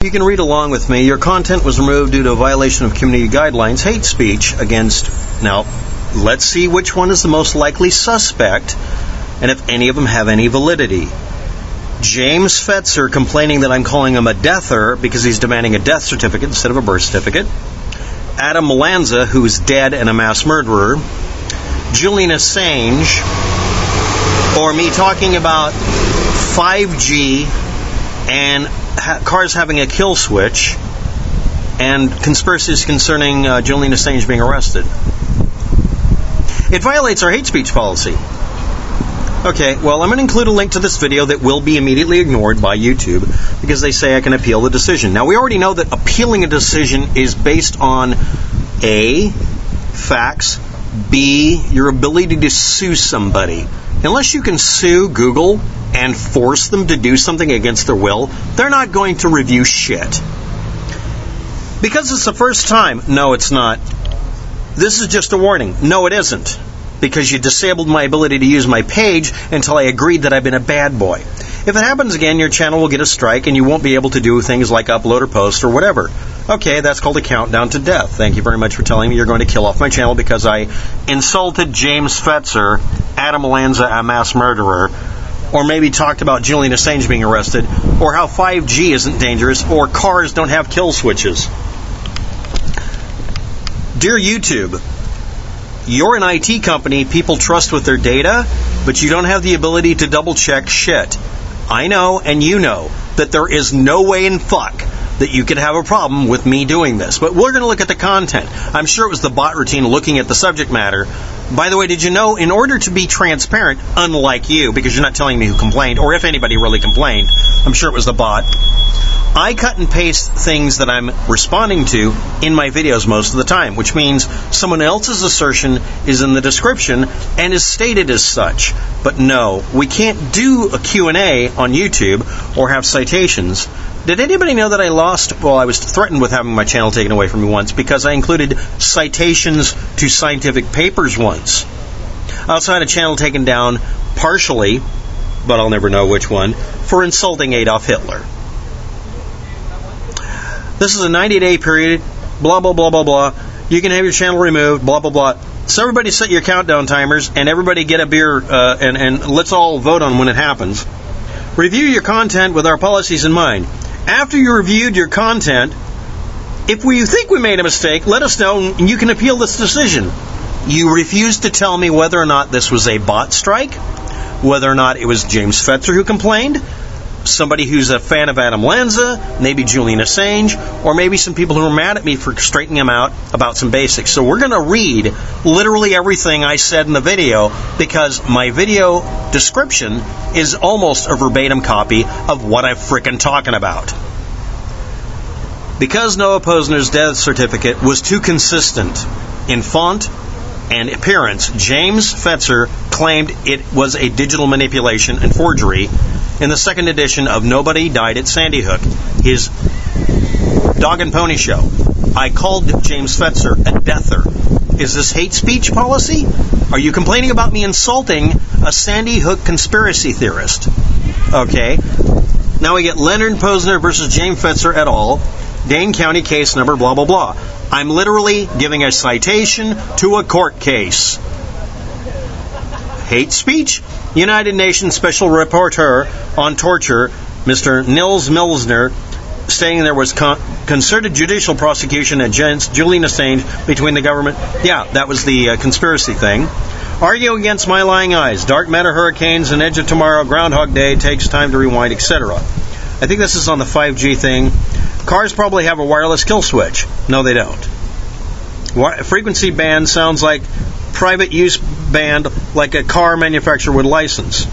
You can read along with me. Your content was removed due to a violation of community guidelines, hate speech against... Now, let's see which one is the most likely suspect, and if any of them have any validity. James Fetzer complaining that I'm calling him a deather because he's demanding a death certificate instead of a birth certificate. Adam Lanza, who's dead and a mass murderer. Julian Assange, or me talking about 5G and cars having a kill switch, and conspiracies concerning Julian Assange being arrested. It violates our hate speech policy. Okay, well, I'm going to include a link to this video that will be immediately ignored by YouTube because they say I can appeal the decision. Now, we already know that appealing a decision is based on A, facts, B, your ability to sue somebody. Unless you can sue Google and force them to do something against their will, they're not going to review shit. Because it's the first time. No, it's not. This is just a warning. No, it isn't. Because you disabled my ability to use my page until I agreed that I've been a bad boy. If it happens again, your channel will get a strike and you won't be able to do things like upload or post or whatever. Okay, that's called a countdown to death. Thank you very much for telling me you're going to kill off my channel because I insulted James Fetzer, Adam Lanza, a mass murderer, or maybe talked about Julian Assange being arrested, or how 5G isn't dangerous, or cars don't have kill switches. Dear YouTube, you're an IT company people trust with their data, but you don't have the ability to double-check shit. I know, and you know, that there is no way in fuck that you could have a problem with me doing this. But we're going to look at the content. I'm sure it was the bot routine looking at the subject matter. By the way, did you know, in order to be transparent, unlike you, because you're not telling me who complained, or if anybody really complained, I'm sure it was the bot, I cut and paste things that I'm responding to in my videos most of the time, which means someone else's assertion is in the description and is stated as such. But no, we can't do a Q&A on YouTube or have citations. Did anybody know that I I was threatened with having my channel taken away from me once because I included citations to scientific papers once. I also had a channel taken down partially, but I'll never know which one, for insulting Adolf Hitler. This is a 90-day period, blah, blah, blah, blah, blah. You can have your channel removed, blah, blah, blah. So everybody set your countdown timers, and everybody get a beer, and let's all vote on when it happens. Review your content with our policies in mind. After you reviewed your content, if you think we made a mistake, let us know, and you can appeal this decision. You refused to tell me whether or not this was a bot strike, whether or not it was James Fetzer who complained, somebody who's a fan of Adam Lanza, maybe Julian Assange, or maybe some people who are mad at me for straightening them out about some basics. So we're going to read literally everything I said in the video because my video description is almost a verbatim copy of what I'm frickin' talking about. Because Noah Posner's death certificate was too consistent in font and appearance, James Fetzer claimed it was a digital manipulation and forgery in the second edition of Nobody Died at Sandy Hook, his dog and pony show. I called James Fetzer a deather. Is this hate speech policy? Are you complaining about me insulting a Sandy Hook conspiracy theorist? Okay. Now we get Leonard Posner versus James Fetzer et al., Dane County case number blah, blah, blah. I'm literally giving a citation to a court case. Hate speech? United Nations Special Rapporteur on Torture, Mr. Nils Milsner, saying there was concerted judicial prosecution against Julian Assange between the government. Yeah, that was the conspiracy thing. Argue against my lying eyes. Dark matter, hurricanes, an edge of tomorrow, Groundhog Day, takes time to rewind, etc. I think this is on the 5G thing. Cars probably have a wireless kill switch. No, they don't. Frequency band sounds like private use band, like a car manufacturer would license.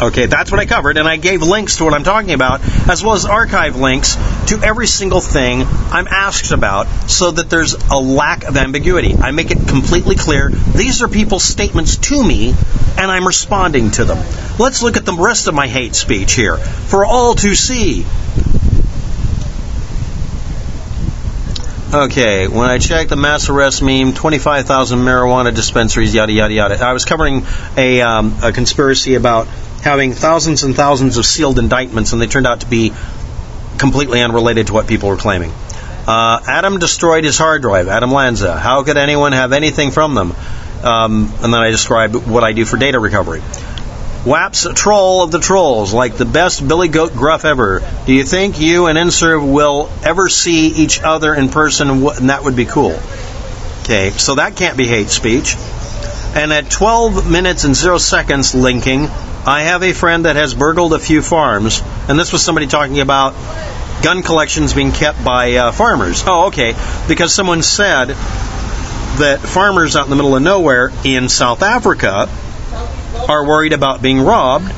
Okay, that's what I covered, and I gave links to what I'm talking about, as well as archive links to every single thing I'm asked about, so that there's a lack of ambiguity. I make it completely clear. These are people's statements to me, and I'm responding to them. Let's look at the rest of my hate speech here, for all to see. Okay, when I checked the mass arrest meme, 25,000 marijuana dispensaries, yada, yada, yada. I was covering a conspiracy about having thousands and thousands of sealed indictments, and they turned out to be completely unrelated to what people were claiming. Adam destroyed his hard drive, Adam Lanza. How could anyone have anything from them? And then I described what I do for data recovery. WAP's troll of the trolls, like the best Billy Goat gruff ever. Do you think you and NSERV will ever see each other in person? And that would be cool. Okay, so that can't be hate speech. And at 12 minutes and 0 seconds linking, I have a friend that has burgled a few farms. And this was somebody talking about gun collections being kept by farmers. Oh, okay, because someone said that farmers out in the middle of nowhere in South Africa are worried about being robbed,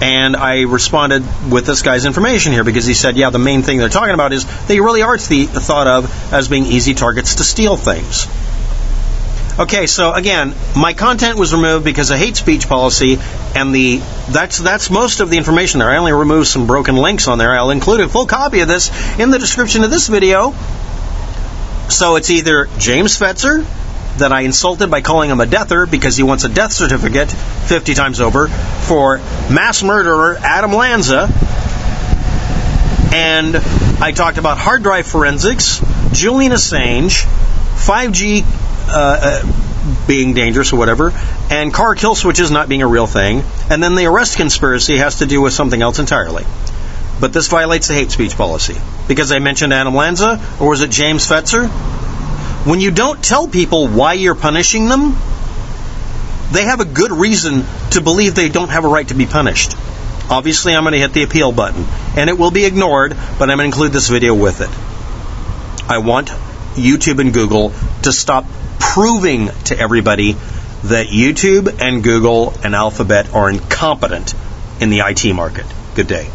and I responded with this guy's information here because he said, yeah, the main thing they're talking about is they really are thought of as being easy targets to steal things. Okay, so again, my content was removed because of hate speech policy, and that's most of the information there. I only removed some broken links on there. I'll include a full copy of this in the description of this video. So it's either James Fetzer, that I insulted by calling him a deather because he wants a death certificate 50 times over, for mass murderer Adam Lanza, and I talked about hard drive forensics, Julian Assange, 5G being dangerous or whatever, and car kill switches not being a real thing, and then the arrest conspiracy has to do with something else entirely. But this violates the hate speech policy. Because I mentioned Adam Lanza, or was it James Fetzer? When you don't tell people why you're punishing them, they have a good reason to believe they don't have a right to be punished. Obviously, I'm going to hit the appeal button, and it will be ignored, but I'm going to include this video with it. I want YouTube and Google to stop proving to everybody that YouTube and Google and Alphabet are incompetent in the IT market. Good day.